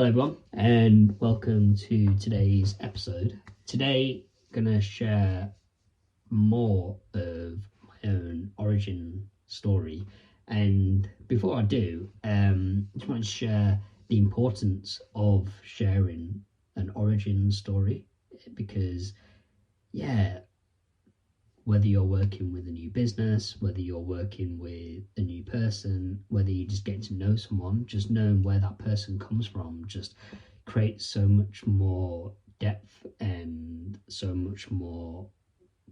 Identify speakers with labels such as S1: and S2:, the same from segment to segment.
S1: Hello everyone and welcome to today's episode. Today I'm going to share more of my own origin story, and before I do, I just want to share the importance of sharing an origin story, because whether you're working with a new business, whether you're working with a new person, whether you just get to know someone, just knowing where that person comes from just creates so much more depth and so much more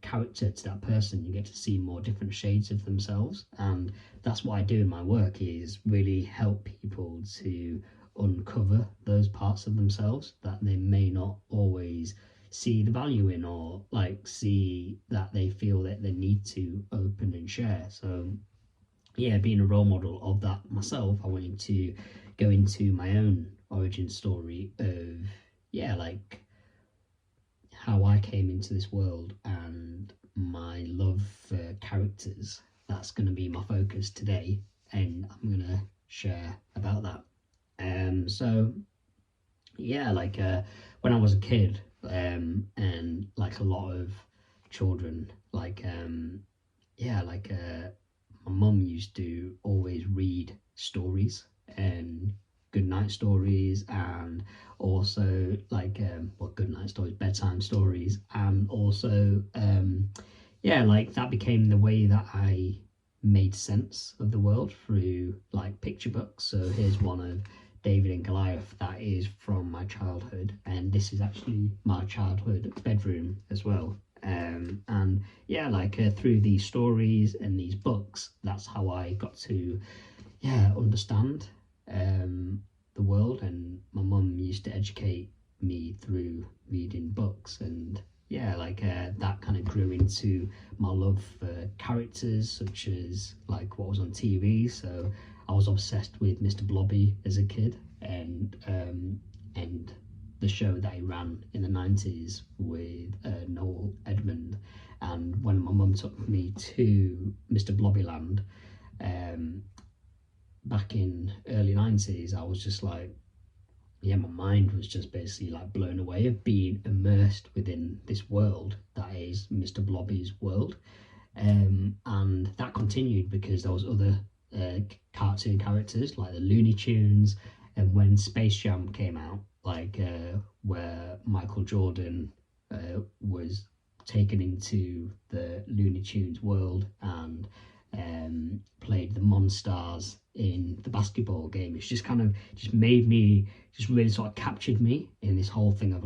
S1: character to that person. You get to see more different shades of themselves, and that's what I do in my work, is really help people to uncover those parts of themselves that they may not always see the value in, or see that they feel that they need to open and share. So being a role model of that myself, I wanted to go into my own origin story of how I came into this world and my love for characters. That's going to be my focus today, and I'm going to share about that. When I was a kid, and like a lot of children, my mum used to always read stories and good night stories, and also good night stories, bedtime stories, and also that became the way that I made sense of the world through picture books. So here's one of David and Goliath that is from my childhood, and this is actually my childhood bedroom as well. Through these stories and these books, that's how I got to understand the world. And my mum used to educate me through reading books, and that kind of grew into my love for characters such as what was on TV. So I was obsessed with Mr Blobby as a kid, and the show that he ran in the 90s with Noel Edmond. And when my mum took me to Mr Blobby Land back in early 90s, I was just my mind was just basically blown away of being immersed within this world that is Mr Blobby's world. And that continued because there was other cartoon characters like the Looney Tunes, and when Space Jam came out, where Michael Jordan was taken into the Looney Tunes world and played the Monstars in the basketball game. It's just really sort of captured me in this whole thing of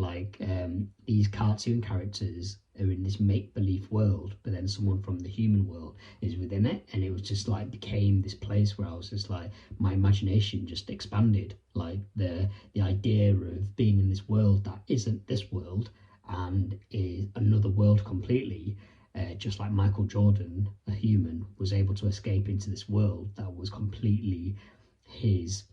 S1: these cartoon characters are in this make-believe world, but then someone from the human world is within it. And it was just became this place where I was just my imagination just expanded, the idea of being in this world that isn't this world and is another world completely. Just like Michael Jordan, a human, was able to escape into this world that was completely his,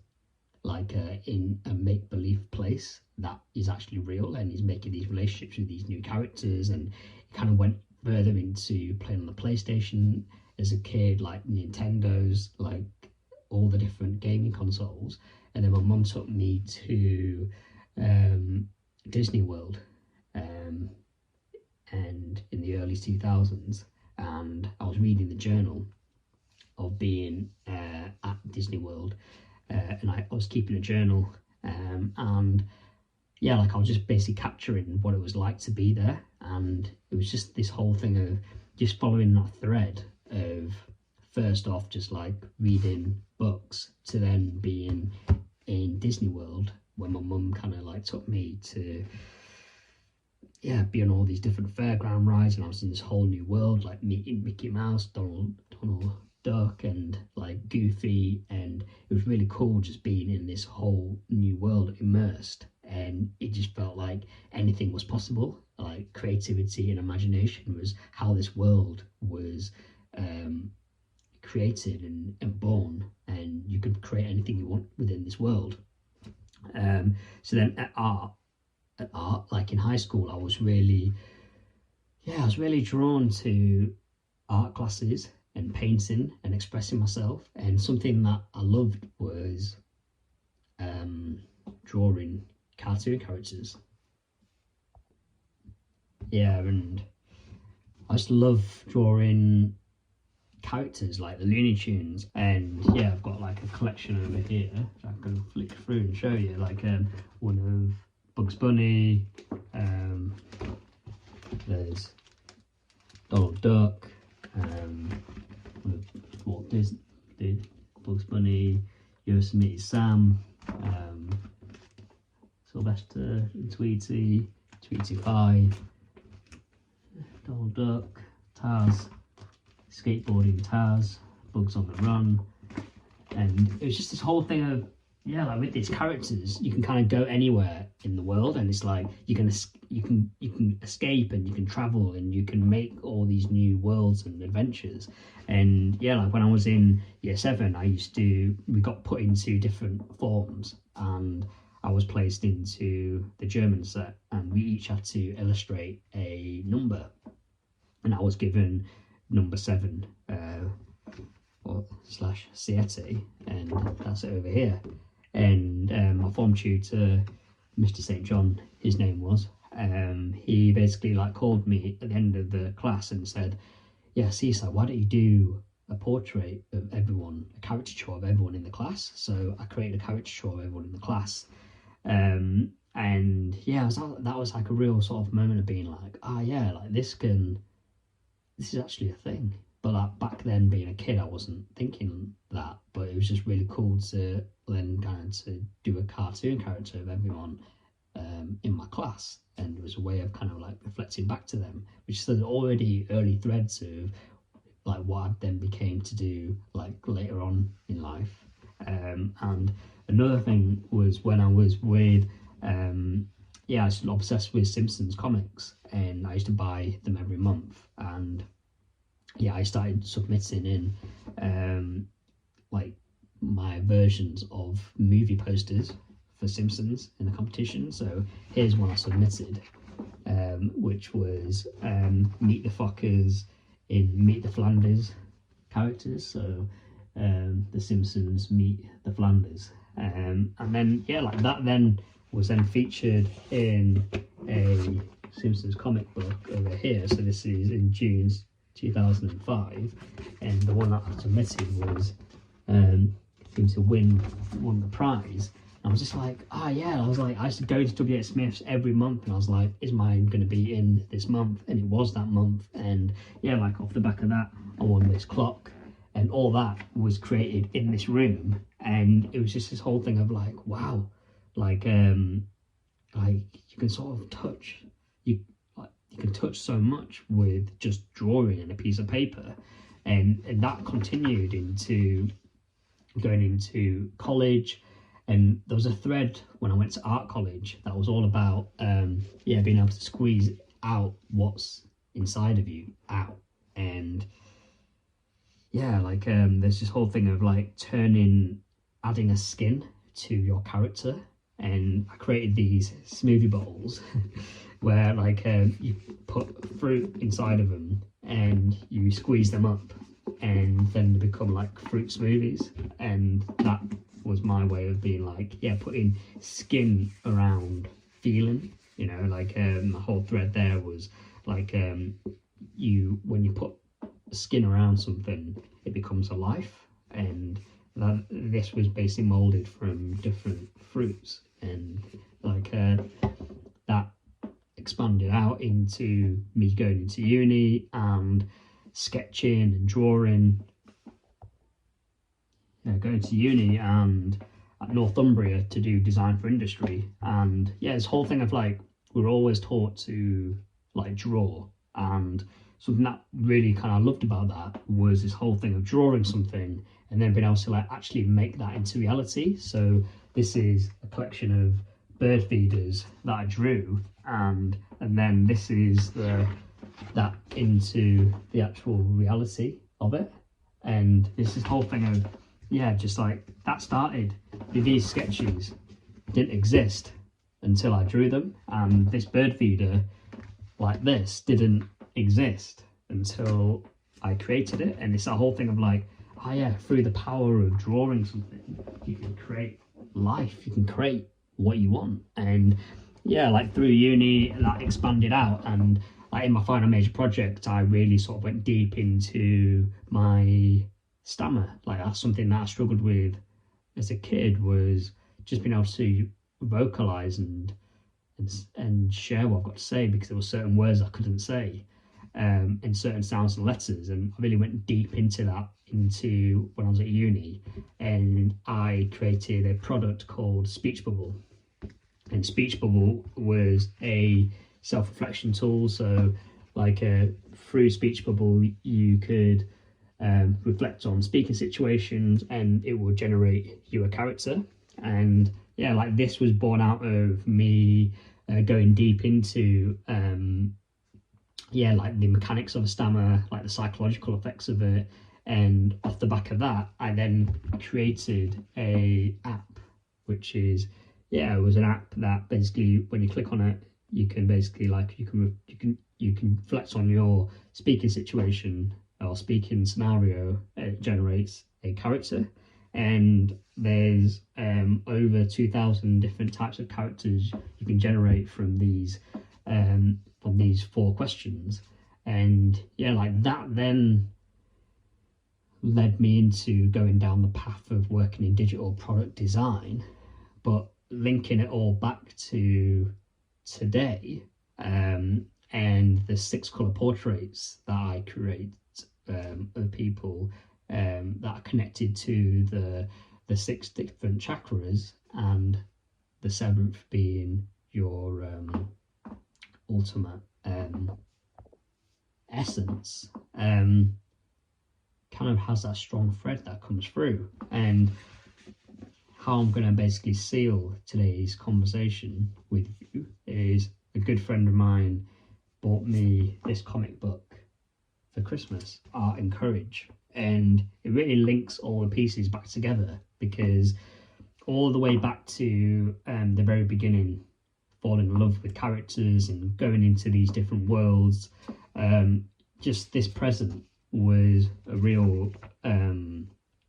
S1: in a make-believe place that is actually real, and he's making these relationships with these new characters. And it kind of went further into playing on the PlayStation as a kid, Nintendo's, all the different gaming consoles. And then my mum took me to DisneyWorld, and in the early 2000s, and I was reading the journal of being at Disney World, and I was keeping a journal, and I was just basically capturing what it was like to be there. And it was just this whole thing of just following that thread of, first off, just reading books, to then being in Disney World, when my mum kind of took me to be on all these different fairground rides, and I was in this whole new world, meeting Mickey Mouse, Donald Duck, and Goofy. And it was really cool just being in this whole new world, immersed, and it just felt like anything was possible. Creativity and imagination was how this world was created and born, and you could create anything you want within this world. So then at art, in high school, I was really drawn to art classes and painting and expressing myself. And something that I loved was drawing cartoon characters. Yeah, and I just love drawing characters like the Looney Tunes, and yeah, I've got like a collection over here that I can flick through and show you, like one of Bugs Bunny, there's Donald Duck, Walt Disney, Bugs Bunny, Yosemite Sam, Sylvester and Tweety, Tweety Pie, Donald Duck, Taz, skateboarding Taz, Bugs on the Run. And it was just this whole thing of, yeah, like with these characters you can kind of go anywhere in the world, and it's like you can escape and you can travel and you can make all these new worlds and adventures. And yeah, like when I was in year 7, we got put into different forms, and I was placed into the German set, and we each had to illustrate a number, and I was given number 7 slash 𝗙𝗂𝗃𝗃, and that's it over here. And my form tutor, Mr St John, his name was, he basically like called me at the end of the class and said, yeah, 𝗙𝗃𝗃, why don't you do a portrait of everyone, a caricature of everyone in the class? So I created a caricature of everyone in the class, and yeah, that was like a real sort of moment of being like, oh yeah, like this is actually a thing. But like back then, being a kid, I wasn't thinking that, but it was just really cool to then kind of to do a cartoon character of everyone in my class, and it was a way of kind of like reflecting back to them, which is already early threads of like what I then became to do like later on in life. And another thing was when I was with yeah, I was obsessed with Simpsons comics, and I used to buy them every month. And yeah, I started submitting in like my versions of movie posters for Simpsons in the competition. So here's one I submitted, which was Meet the Fockers in Meet the Flanders characters. So the Simpsons meet the Flanders, and then yeah, like that then was then featured in a Simpsons comic book over here. So this is in June 2005, and the one that I submitted was seemed to won the prize. And I was just like, oh yeah, I was like, I used to go to W.H. Smith's every month, and I was like, is mine going to be in this month? And it was that month. And yeah, like off the back of that, I won this clock, and all that was created in this room. And it was just this whole thing of like, wow, like you can sort of touch, you can touch so much with just drawing in a piece of paper. And that continued into going into college. And there was a thread when I went to art college that was all about yeah, being able to squeeze out what's inside of you out. And yeah, like there's this whole thing of like adding a skin to your character. And I created these smoothie bowls where like you put fruit inside of them and you squeeze them up, and then they become like fruit smoothies. And that was my way of being like, yeah, putting skin around feeling, you know, like the whole thread there was like when you put skin around something, it becomes a life. And this was basically molded from different fruits, and like that expanded out into me going into uni and sketching and drawing. Going to uni and at Northumbria to do design for industry. And yeah, this whole thing of like, we were always taught to like draw, and something that really kind of loved about that was this whole thing of drawing something and then being able to like actually make that into reality. So this is a collection of bird feeders that I drew, and then this is that into the actual reality of it. And this is the whole thing of, yeah, just like that started. These sketches didn't exist until I drew them, and this bird feeder like this didn't exist until I created it. And it's that whole thing of like, oh yeah, through the power of drawing something, you can create life, you can create what you want. And yeah, like through uni, that expanded out, and like in my final major project, I really sort of went deep into my stammer. Like that's something that I struggled with as a kid, was just being able to vocalize and share what I've got to say, because there were certain words I couldn't say, and certain sounds and letters. And I really went deep into that into when I was at uni, and I created a product called Speech Bubble. And Speech Bubble was a self-reflection tool. So like through Speech Bubble you could reflect on speaking situations, and it will generate you a character. And yeah, like this was born out of me going deep into yeah, like the mechanics of a stammer, like the psychological effects of it. And off the back of that, I then created a app, which is, yeah, it was an app that basically when you click on it, you can basically like you can reflect on your speaking situation or speaking scenario. It generates a character, and there's over 2,000 different types of characters you can generate from these 4 questions. And yeah, like that then led me into going down the path of working in digital product design, but linking it all back to today, and the 6 colour portraits that I create of people that are connected to the 6 different chakras, and the 7th being your ultimate essence. Kind of has that strong thread that comes through. And how I'm going to basically seal today's conversation with you is a good friend of mine bought me this comic book for Christmas, Art and Courage, and it really links all the pieces back together, because all the way back to the very beginning, falling in love with characters and going into these different worlds, just this present was a real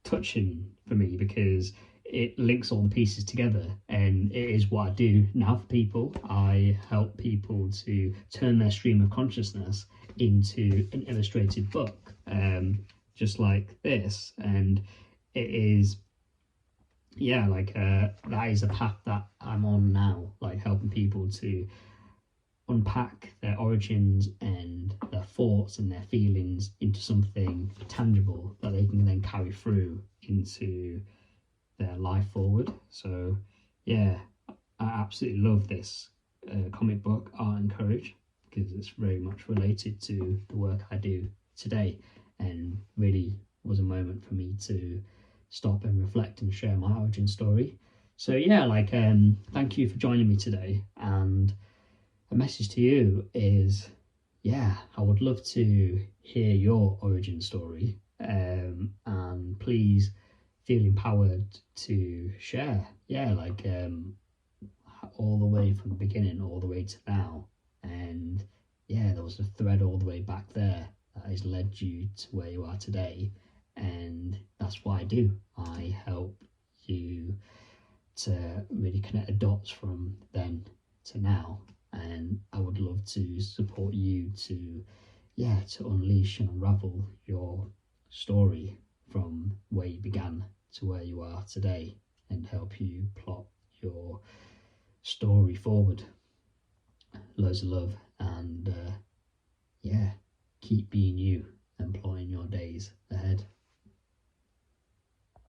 S1: touching for me, because it links all the pieces together, and it is what I do now for people. I help people to turn their stream of consciousness into an illustrated book, just like this. And it is, yeah, like that is a path that I'm on now, like helping people to unpack their origins and their thoughts and their feelings into something tangible that they can then carry through into their life forward. So yeah, I absolutely love this comic book, Art and Courage, because it's very much related to the work I do today, and really was a moment for me to stop and reflect and share my origin story. So yeah, like thank you for joining me today, and a message to you is, yeah, I would love to hear your origin story, and please feel empowered to share. Yeah, like all the way from the beginning all the way to now. And yeah, there was a thread all the way back there that has led you to where you are today, and that's what I do. I help you to really connect the dots from then to now, and I would love to support you to, yeah, to unleash and unravel your story from where you began to where you are today, and help you plot your story forward. Loads of love, and yeah, keep being you, employing your days ahead.